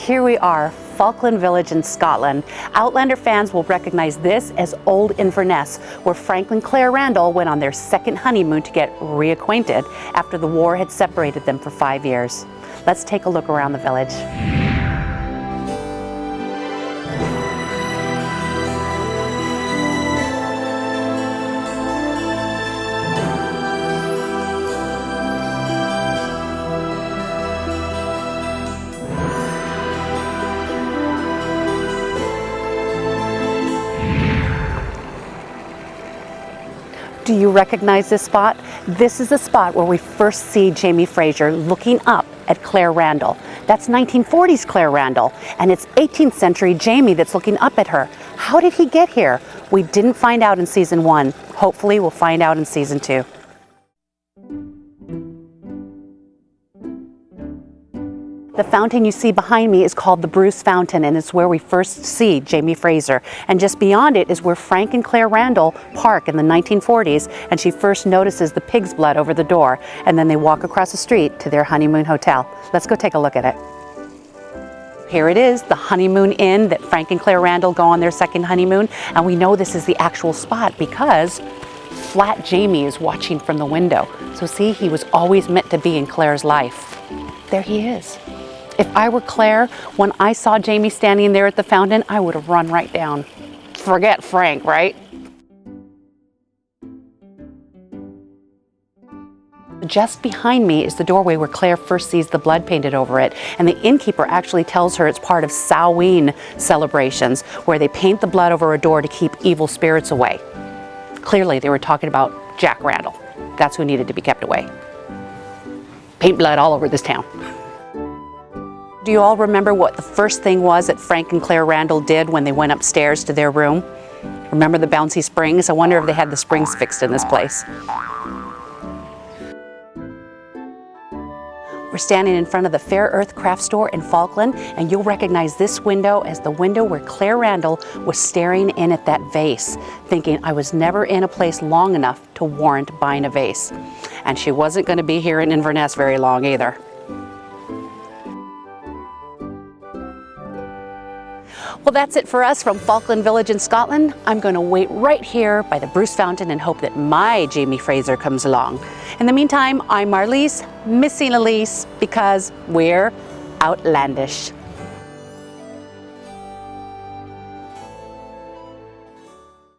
Here we are, Falkland Village in Scotland. Outlander fans will recognize this as Old Inverness, where Frank and Claire Randall went on their second honeymoon to get reacquainted after the war had separated them for 5 years. Let's take a look around the village. Do you recognize this spot? This is the spot where we first see Jamie Fraser looking up at Claire Randall. That's 1940s Claire Randall, and it's 18th century Jamie that's looking up at her. How did he get here? We didn't find out in season 1. Hopefully we'll find out in season 2. The fountain you see behind me is called the Bruce Fountain, and it's where we first see Jamie Fraser. And just beyond it is where Frank and Claire Randall park in the 1940s, and she first notices the pig's blood over the door, and then they walk across the street to their Honeymoon Hotel. Let's go take a look at it. Here it is, the Honeymoon Inn that Frank and Claire Randall go on their second honeymoon, and we know this is the actual spot because Flat Jamie is watching from the window. So see, he was always meant to be in Claire's life. There he is. If I were Claire, when I saw Jamie standing there at the fountain, I would have run right down. Forget Frank, right? Just behind me is the doorway where Claire first sees the blood painted over it, and the innkeeper actually tells her it's part of Samhain celebrations, where they paint the blood over a door to keep evil spirits away. Clearly, they were talking about Jack Randall. That's who needed to be kept away. Paint blood all over this town. Do you all remember what the first thing was that Frank and Claire Randall did when they went upstairs to their room? Remember the bouncy springs? I wonder if they had the springs fixed in this place. We're standing in front of the Fair Earth craft store in Falkland, and you'll recognize this window as the window where Claire Randall was staring in at that vase, thinking I was never in a place long enough to warrant buying a vase. And she wasn't going to be here in Inverness very long either. Well, that's it for us from Falkland Village in Scotland. I'm going to wait right here by the Bruce Fountain and hope that my Jamie Fraser comes along. In the meantime, I'm Marlies, missing Elise, because we're outlandish.